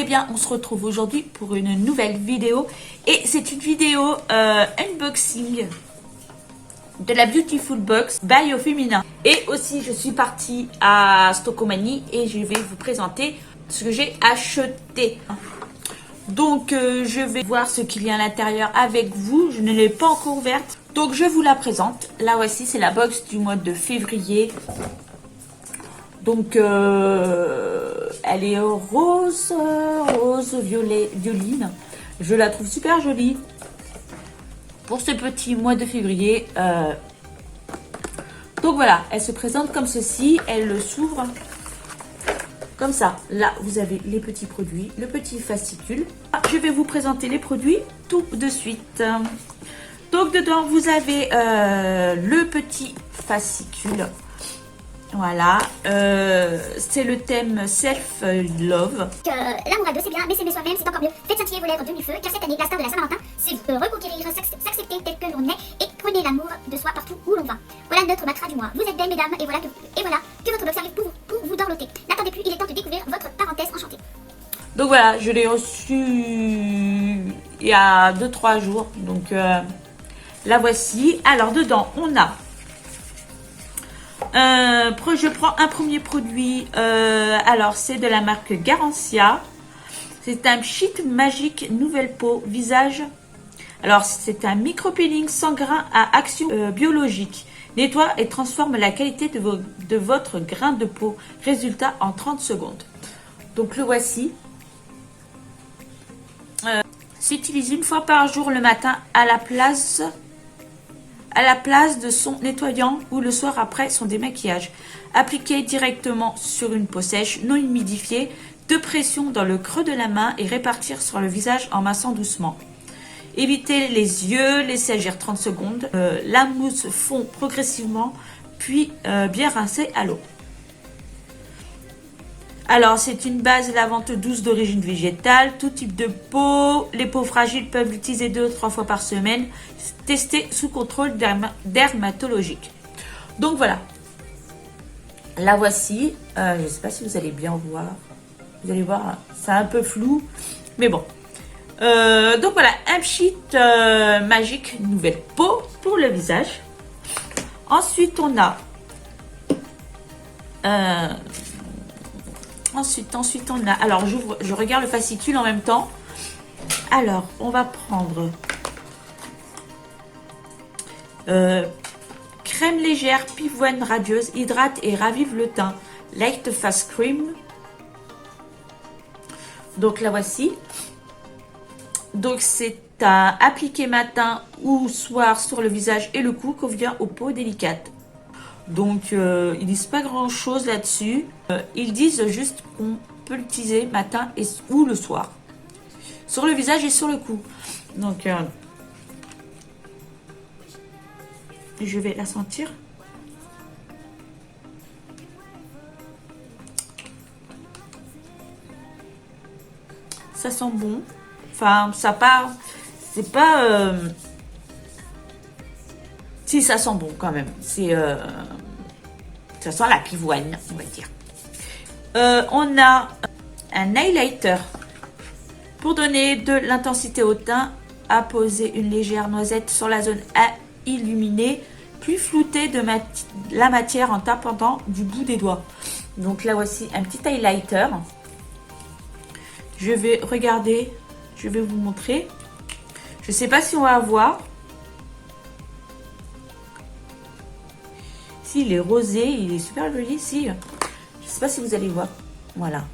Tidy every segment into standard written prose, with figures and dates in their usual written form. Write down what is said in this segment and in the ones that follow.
Eh bien, on se retrouve aujourd'hui pour une nouvelle vidéo. Et c'est une vidéo unboxing de la Beautiful Box by Au Féminin. Et aussi, je suis partie à Stockomanie et je vais vous présenter ce que j'ai acheté. Donc, je vais voir ce qu'il y a à l'intérieur avec vous. Je ne l'ai pas encore ouverte. Donc, je vous la présente. Là, voici, c'est la box du mois de février. Donc, elle est rose violet, violine. Je la trouve super jolie pour ce petit mois de février. Donc voilà, elle se présente comme ceci. Elle s'ouvre comme ça. Là, vous avez les petits produits, le petit fascicule. Je vais vous présenter les produits tout de suite. Donc dedans, vous avez le petit fascicule. Voilà, c'est le thème self-love. L'amour à deux, c'est bien, mais s'aimer soi-même, c'est encore mieux. Faites scintiller vos lèvres de mille feux, car cette année, la star de la Saint-Valentin, c'est reconquérir, s'accepter tel que l'on est et prenez l'amour de soi partout où l'on va. Voilà notre mantra du mois. Vous êtes belles, mesdames, et voilà que votre box arrive pour vous dorloter. N'attendez plus, il est temps de découvrir votre parenthèse enchantée. Donc voilà, je l'ai reçu il y a 2-3 jours. Donc la voici. Alors dedans, on a... je prends un premier produit. Alors, c'est de la marque Garancia. C'est un sheet magique nouvelle peau visage. Alors, c'est un micro-peeling sans grain à action biologique. Nettoie et transforme la qualité de votre grain de peau. Résultat en 30 secondes. Donc, le voici. S'utilise une fois par jour le matin à la place de son nettoyant ou le soir après son démaquillage. Appliquez directement sur une peau sèche, non humidifiée, de pression dans le creux de la main et répartir sur le visage en massant doucement. Évitez les yeux, laissez agir 30 secondes. La mousse fond progressivement, puis bien rincée à l'eau. Alors, c'est une base lavante douce d'origine végétale, tout type de peau. Les peaux fragiles peuvent l'utiliser 2 ou 3 fois par semaine. Testé sous contrôle dermatologique. Donc voilà. La voici. Je ne sais pas si vous allez bien voir. Vous allez voir, c'est un peu flou. Mais bon. Donc voilà, un sheet magique nouvelle peau pour le visage. Ensuite, on a... Ensuite, on a... Alors, je regarde le fascicule en même temps. Alors, on va prendre... crème légère, pivoine radieuse, hydrate et ravive le teint. Light Face Cream. Donc, la voici. Donc, c'est à appliquer matin ou soir sur le visage et le cou, convient aux peaux délicates. Donc, ils disent pas grand chose là-dessus. Ils disent juste qu'on peut l'utiliser matin ou le soir. Sur le visage et sur le cou. Donc, je vais la sentir. Ça sent bon. Enfin, ça part. C'est pas... Si, ça sent bon quand même. C'est... Ça sent la pivoine, on va dire. On a un highlighter. Pour donner de l'intensité au teint, apposez une légère noisette sur la zone à illuminer, puis floutez de la matière en tapant du bout des doigts. Donc là, voici un petit highlighter. Je vais regarder, je vais vous montrer. Je ne sais pas si on va voir. Si, il est rosé, il est super joli. Si, je ne sais pas si vous allez voir. Voilà.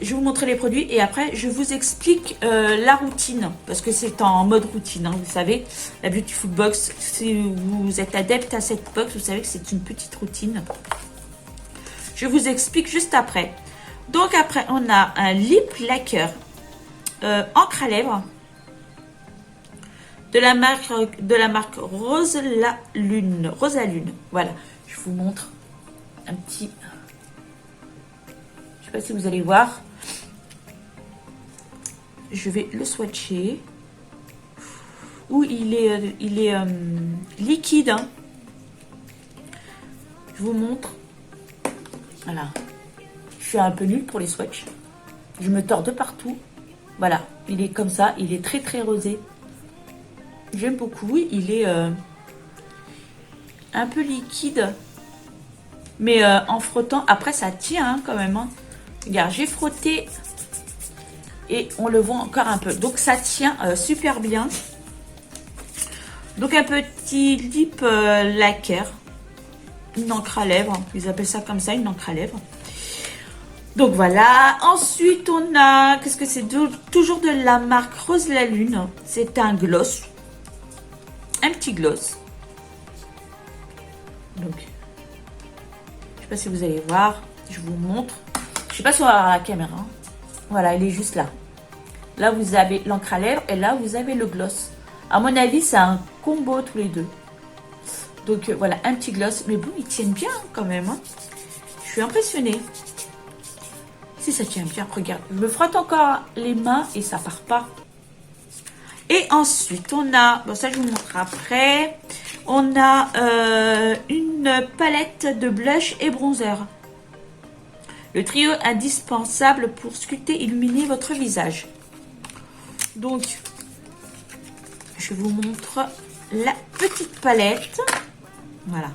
Je vais vous montrer les produits et après, je vous explique la routine. Parce que c'est en mode routine, hein, vous savez. La Beautiful Box, si vous êtes adepte à cette box, vous savez que c'est une petite routine. Je vous explique juste après. Donc après, on a un lip lacquer encre à lèvres de la marque Rosa Lune. Voilà, je vous montre un petit... Je ne sais pas si vous allez voir. Je vais le swatcher. Où il est liquide. Hein. Je vous montre. Voilà. Je suis un peu nulle pour les swatchs. Je me tords de partout. Voilà, il est comme ça. Il est très très rosé. J'aime beaucoup. Il est un peu liquide. Mais en frottant, après ça tient hein, quand même. Hein. Regarde, j'ai frotté. Et on le voit encore un peu. Donc ça tient super bien. Donc un petit lip lacquer. Une encre à lèvres. Ils appellent ça comme ça, une encre à lèvres. Donc voilà. Ensuite on a... Qu'est-ce que c'est? Toujours de la marque Rose la Lune. C'est un gloss. Un petit gloss. Donc... Je sais pas si vous allez voir. Je vous montre. Je sais pas si on va voir la caméra. Hein. Voilà, il est juste là. Là, vous avez l'encre à lèvres et là, vous avez le gloss. À mon avis, c'est un combo tous les deux. Donc, voilà, un petit gloss. Mais bon, ils tiennent bien quand même. Hein. Je suis impressionnée. Si ça tient bien, regarde. Je me frotte encore les mains et ça part pas. Et ensuite, on a... Bon, ça, je vous montre après. On a une palette de blush et bronzer. Le trio indispensable pour sculpter et illuminer votre visage. Donc, je vous montre la petite palette. Voilà.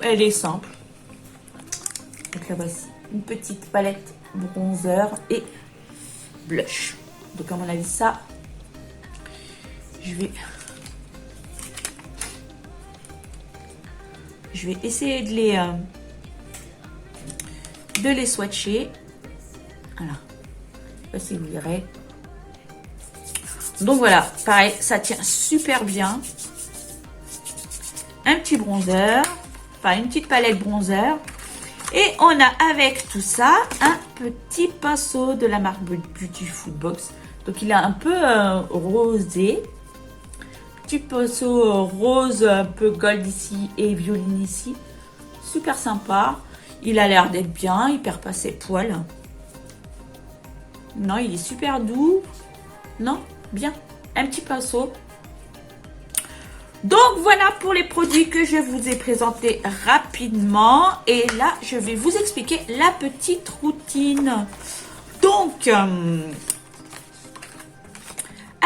Elle est simple. Donc la voici. Une petite palette bronzer et blush. Donc à mon avis, ça, je vais essayer de les swatcher. Voilà. Je sais pas si vous verrez. Donc voilà, pareil, ça tient super bien. Un petit bronzer, enfin une petite palette bronzer. Et on a avec tout ça un petit pinceau de la marque Beautiful Box. Donc il est un peu rosé. Petit pinceau rose, un peu gold ici et violine ici. Super sympa. Il a l'air d'être bien, il perd pas ses poils. Non, il est super doux. Non, bien. Un petit pinceau. Donc voilà pour les produits que je vous ai présentés rapidement. Et là, je vais vous expliquer la petite routine. Donc,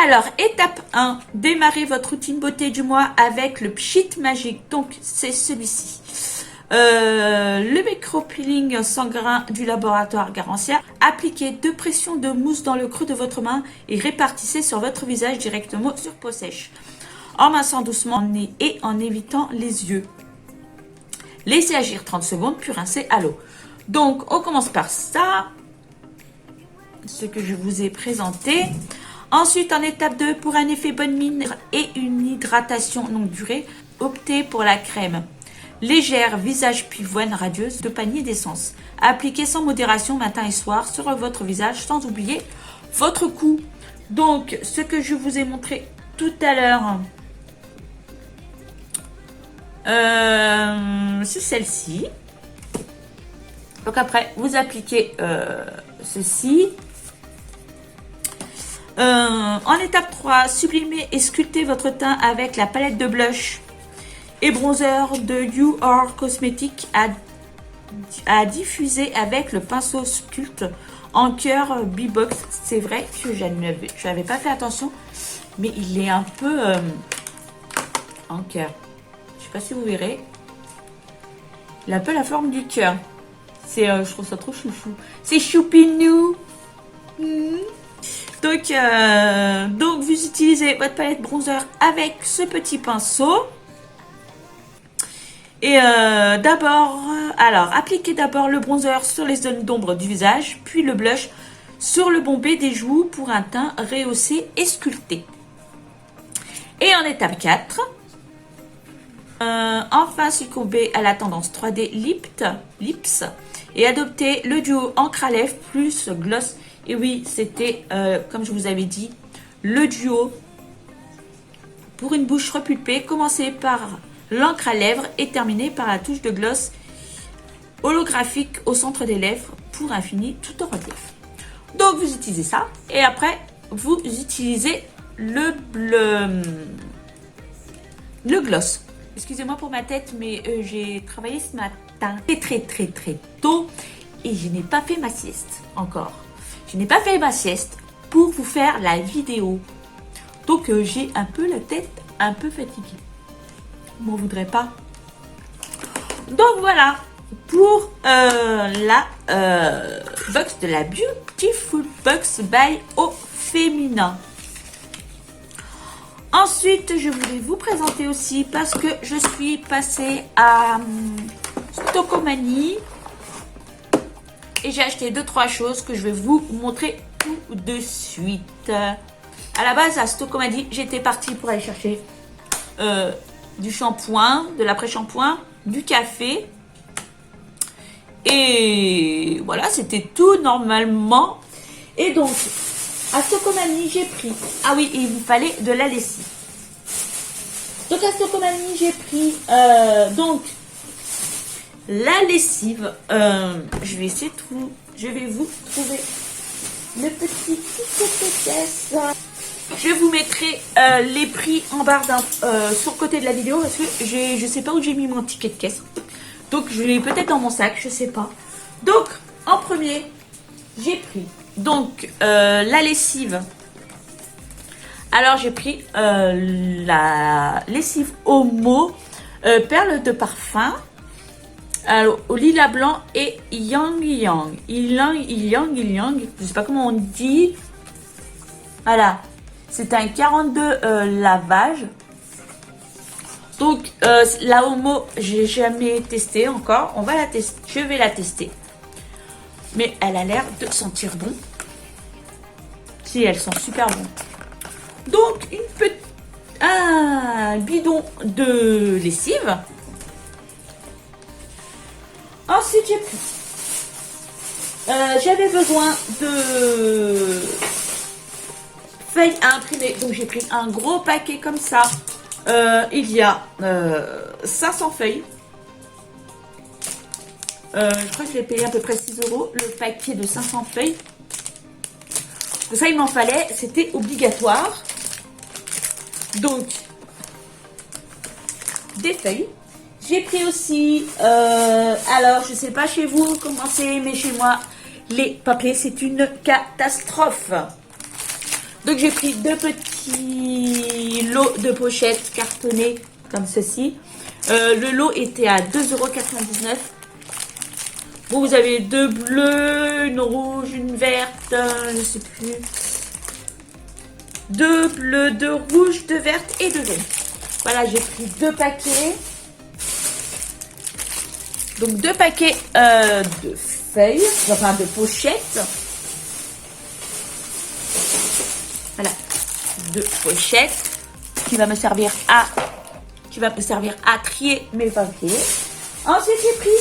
alors, étape 1, démarrez votre routine beauté du mois avec le Pchit magique. Donc, c'est celui-ci. Le micro-peeling sans grain du laboratoire Garancia. Appliquez 2 pressions de mousse dans le creux de votre main et répartissez sur votre visage directement sur peau sèche. En massant doucement et en évitant les yeux. Laissez agir 30 secondes puis rincez à l'eau. Donc, on commence par ça. Ce que je vous ai présenté. Ensuite, en étape 2, pour un effet bonne mine et une hydratation longue durée, optez pour la crème légère visage pivoine radieuse de panier d'essence. Appliquez sans modération matin et soir sur votre visage sans oublier votre cou. Donc, ce que je vous ai montré tout à l'heure, c'est celle-ci. Donc après, vous appliquez ceci. En étape 3, sublimez et sculptez votre teint avec la palette de blush et bronzer de You Are Cosmetics à diffuser avec le pinceau sculpte en cœur B-Box. C'est vrai que je n'avais pas fait attention, mais il est un peu en cœur. Je sais pas si vous verrez. Il a un peu la forme du cœur. Je trouve ça trop chouchou. C'est choupinou. Donc, vous utilisez votre palette bronzer avec ce petit pinceau. Et appliquez d'abord le bronzer sur les zones d'ombre du visage, puis le blush sur le bombé des joues pour un teint rehaussé et sculpté. Et en étape 4, enfin succomber à la tendance 3D Lips et adopter le duo encre à lèvres plus gloss. Et oui, c'était, comme je vous avais dit, le duo pour une bouche repulpée. Commencez par l'encre à lèvres et terminez par la touche de gloss holographique au centre des lèvres pour un fini tout en relief. Donc, vous utilisez ça et après, vous utilisez le gloss. Excusez-moi pour ma tête, mais j'ai travaillé ce matin très tôt. et je n'ai pas fait ma sieste encore. Je n'ai pas fait ma sieste pour vous faire la vidéo. Donc j'ai un peu la tête un peu fatiguée. M'en voudrais pas. Donc voilà pour la box de la Beautiful Box by Au Féminin. Ensuite, je voulais vous présenter aussi parce que je suis passée à Stockomanie et j'ai acheté 2-3 choses que je vais vous montrer tout de suite. À la base, à Stockomanie, j'étais partie pour aller chercher du shampoing, de l'après-shampoing, du café. Et voilà, c'était tout normalement. Et donc, à Stockomanie, j'ai pris... Ah oui, il vous fallait de la lessive. Donc, à Stockomanie, j'ai pris donc la lessive. Je vais essayer de vous... Je vais vous trouver le petit caisse. Je vous mettrai les prix en barre sur le côté de la vidéo parce que je sais pas où j'ai mis mon ticket de caisse. Donc, je l'ai peut-être dans mon sac, je sais pas. Donc, en premier, j'ai pris donc la lessive. Alors, j'ai pris la lessive Omo perle de parfum. Alors, au lilas blanc et yang yang. Yang. Je sais pas comment on dit. Voilà. C'est un 42 lavage. Donc, la Omo, j'ai jamais testé encore. On va la tester. Je vais la tester. Mais elle a l'air de sentir bon. Si, elle sent super bon. Donc, un bidon de lessive. Ensuite, j'ai pris. J'avais besoin de feuilles à imprimer. Donc, j'ai pris un gros paquet comme ça. Il y a 500 feuilles. Je crois que je l'ai payé à peu près 6 € le paquet de 500 feuilles. Donc ça, il m'en fallait. C'était obligatoire. Donc, des feuilles. J'ai pris aussi, alors je sais pas chez vous comment c'est, mais chez moi, les papiers, c'est une catastrophe. Donc j'ai pris 2 petits lots de pochettes cartonnées comme ceci. Le lot était à 2,99 €. Bon, vous avez 2 bleus, une rouge, une verte, je sais plus. 2 bleus, 2 rouges, 2 vertes et 2 jaunes. Voilà, j'ai pris 2 paquets. Donc 2 paquets de feuilles, enfin de pochettes. Voilà, 2 pochettes qui va me servir à trier mes papiers. Ensuite, j'ai pris.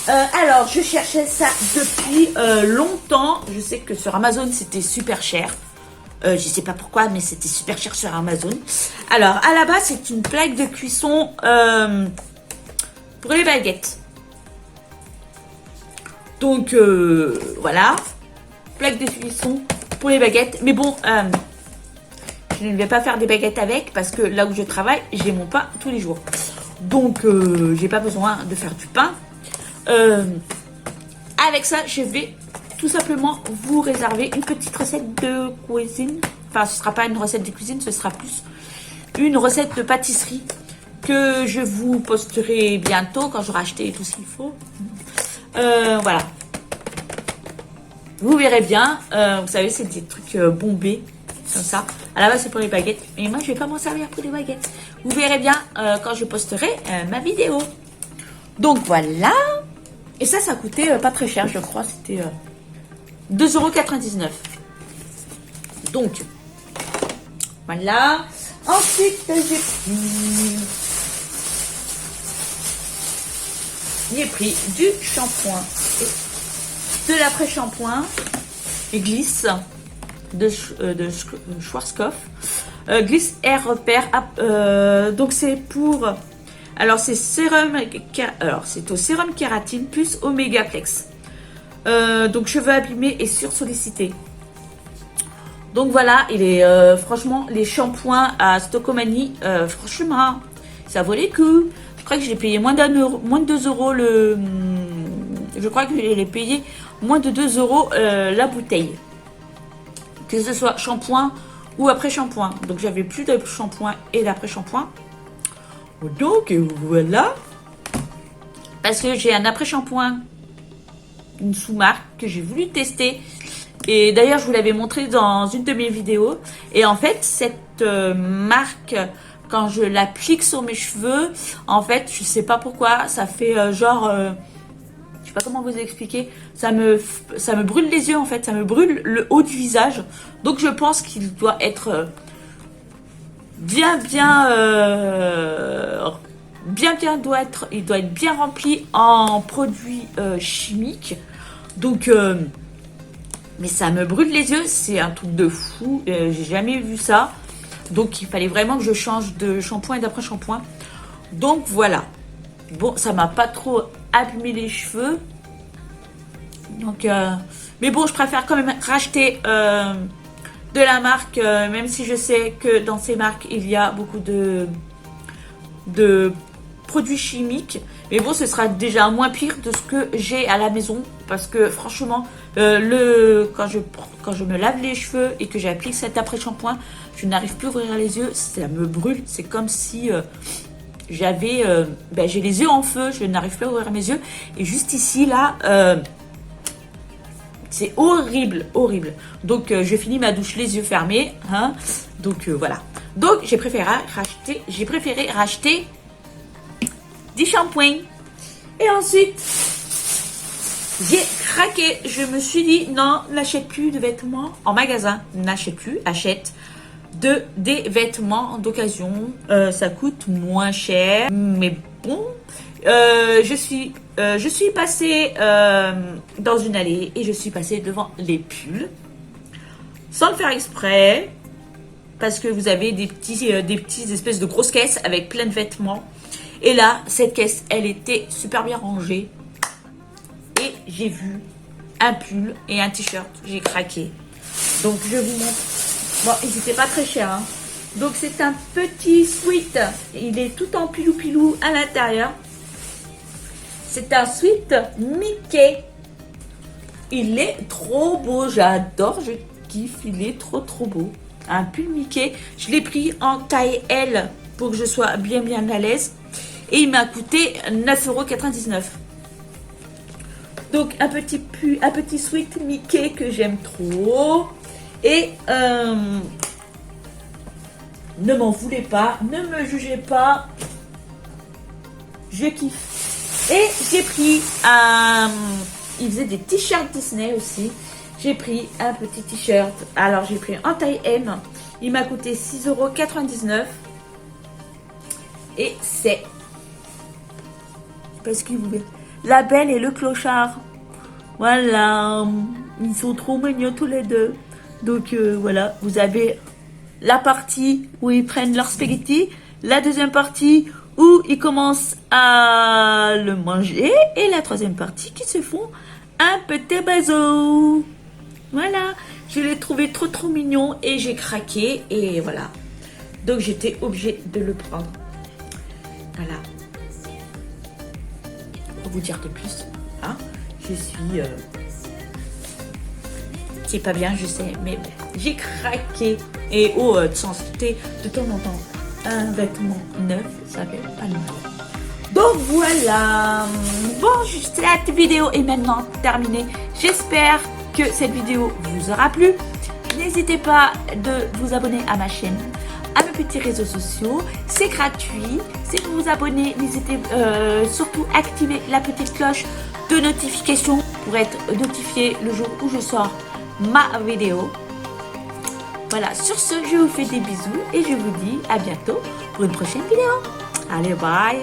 Alors, je cherchais ça depuis longtemps. Je sais que sur Amazon, c'était super cher. Je sais pas pourquoi, mais c'était super cher sur Amazon. Alors, à la base, c'est une plaque de cuisson pour les baguettes. Donc, voilà. Plaque de cuisson pour les baguettes. Mais bon, je ne vais pas faire des baguettes avec parce que là où je travaille, j'ai mon pain tous les jours. Donc, j'ai pas besoin de faire du pain. Avec ça, je vais tout simplement vous réserver une petite recette de cuisine. Enfin, ce ne sera pas une recette de cuisine, ce sera plus une recette de pâtisserie que je vous posterai bientôt quand j'aurai acheté tout ce qu'il faut. Voilà. Vous verrez bien. Vous savez, c'est des trucs bombés comme ça. À la base, c'est pour les baguettes. Mais moi, je ne vais pas m'en servir pour les baguettes. Vous verrez bien quand je posterai ma vidéo. Donc, voilà. Et ça coûtait pas très cher, je crois. C'était 2,99 €. Donc, voilà. Ensuite, j'ai pris du shampoing et de l'après-shampoing et Gliss de Schwarzkopf. Gliss Air Repair. Donc, c'est pour... Alors, c'est sérum, alors c'est au sérum kératine plus omégaplex. Donc, cheveux abîmés et sursollicités. Donc, voilà, il est franchement, les shampoings à Stockomanie, franchement, ça vaut les coups. Je crois que j'ai payé moins de 2 € je crois que je l'ai payé moins de 2 € la bouteille. Que ce soit shampoing ou après-shampoing. Donc j'avais plus de shampoing et d'après-shampoing. Donc voilà. Parce que j'ai un après-shampoing, une sous-marque que j'ai voulu tester. Et d'ailleurs je vous l'avais montré dans une de mes vidéos. Et en fait cette marque, quand je l'applique sur mes cheveux, en fait je sais pas pourquoi, ça fait genre... je sais pas comment vous expliquer, ça me brûle les yeux en fait, ça me brûle le haut du visage. Donc je pense qu'il doit être il doit être bien rempli en produits chimiques. Donc mais ça me brûle les yeux, c'est un truc de fou, j'ai jamais vu ça. Donc il fallait vraiment que je change de shampoing et d'après-shampoing. Donc voilà. Bon, ça m'a pas trop abîmé les cheveux. Donc, mais bon, je préfère quand même racheter de la marque, même si je sais que dans ces marques, il y a beaucoup de produits chimiques. Mais bon, ce sera déjà moins pire de ce que j'ai à la maison. Parce que franchement, quand je me lave les cheveux et que j'applique cet après-shampoing, je n'arrive plus à ouvrir les yeux. Ça me brûle. C'est comme si... j'ai les yeux en feu, je n'arrive plus à ouvrir mes yeux. Et juste ici, là, c'est horrible, horrible. Donc, je finis ma douche les yeux fermés. Hein. Donc, voilà. Donc, j'ai préféré racheter des shampoings. Et ensuite, j'ai craqué. Je me suis dit, non, n'achète plus de vêtements en magasin. N'achète plus, achète des vêtements d'occasion. Ça coûte moins cher, mais bon, je suis passée dans une allée et je suis passée devant les pulls sans le faire exprès, parce que vous avez des petites espèces de grosses caisses avec plein de vêtements. Et là, cette caisse, elle était super bien rangée et j'ai vu un pull et un t-shirt. J'ai craqué. Donc je vous montre. Bon, ils n'étaient pas très chers. Hein. Donc, c'est un petit sweat. Il est tout en pilou-pilou à l'intérieur. C'est un sweat Mickey. Il est trop beau. J'adore. Je kiffe. Il est trop beau. Un pull Mickey. Je l'ai pris en taille L pour que je sois bien à l'aise. Et il m'a coûté 9,99 €. Donc, un petit sweat Mickey que j'aime trop. Et ne m'en voulez pas, ne me jugez pas, je kiffe. Et j'ai pris il faisait des t-shirts Disney aussi. J'ai pris un petit t-shirt, alors j'ai pris en taille M, il m'a coûté 6,99 €. Et c'est, parce que vous La Belle et le Clochard. Voilà, ils sont trop mignons tous les deux. Donc voilà, vous avez la partie où ils prennent leur spaghetti, la deuxième partie où ils commencent à le manger et la troisième partie qui se font un petit bisou. Voilà, je l'ai trouvé trop mignon et j'ai craqué et voilà. Donc j'étais obligée de le prendre. Voilà. Pour vous dire de plus, hein, je suis... c'est pas bien, je sais, mais bon, j'ai craqué. Et de s'acheter de temps en temps un vêtement neuf, ça fait pas le mal. Donc voilà. Bon, cette vidéo est maintenant terminée. J'espère que cette vidéo vous aura plu. N'hésitez pas de vous abonner à ma chaîne, à mes petits réseaux sociaux. C'est gratuit. Si vous vous abonnez, n'hésitez surtout à activer la petite cloche de notification pour être notifié le jour où je sors ma vidéo. Voilà, sur ce, je vous fais des bisous et je vous dis à bientôt pour une prochaine vidéo. Allez, bye!